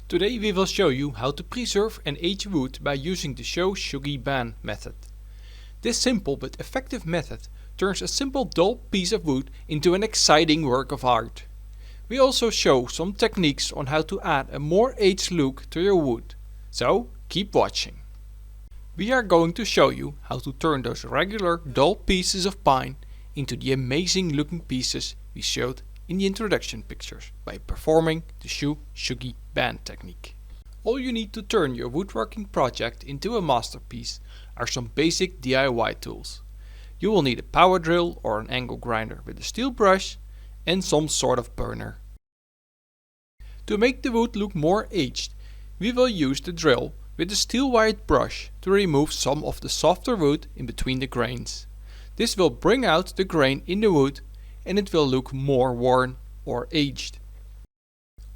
Today we will show you how to preserve and age wood by using the Show Shogi Ban method. This simple but effective method turns a simple dull piece of wood into an exciting work of art. We also show some techniques on how to add a more aged look to your wood, so keep watching. We are going to show you how to turn those regular dull pieces of pine into the amazing looking pieces we showed in the introduction pictures by performing the Show Shogi Ban technique. All you need to turn your woodworking project into a masterpiece are some basic DIY tools. You will need a power drill or an angle grinder with a steel brush and some sort of burner. To make the wood look more aged, we will use the drill with a steel-wired brush to remove some of the softer wood in between the grains. This will bring out the grain in the wood and it will look more worn or aged.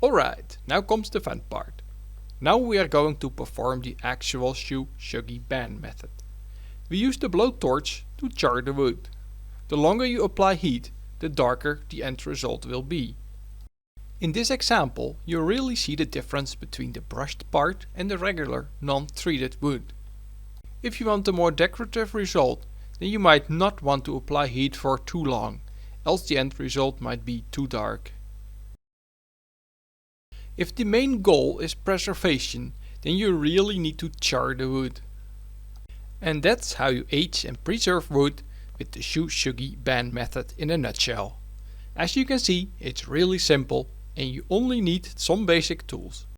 Alright, now comes the fun part. Now we are going to perform the actual Show Shogi Ban method. We use the blowtorch to char the wood. The longer you apply heat, the darker the end result will be. In this example, you really see the difference between the brushed part and the regular non-treated wood. If you want a more decorative result, then you might not want to apply heat for too long, else the end result might be too dark. If the main goal is preservation, then you really need to char the wood. And that's how you age and preserve wood with the Show Shogi Ban method in a nutshell. As you can see, it's really simple and you only need some basic tools.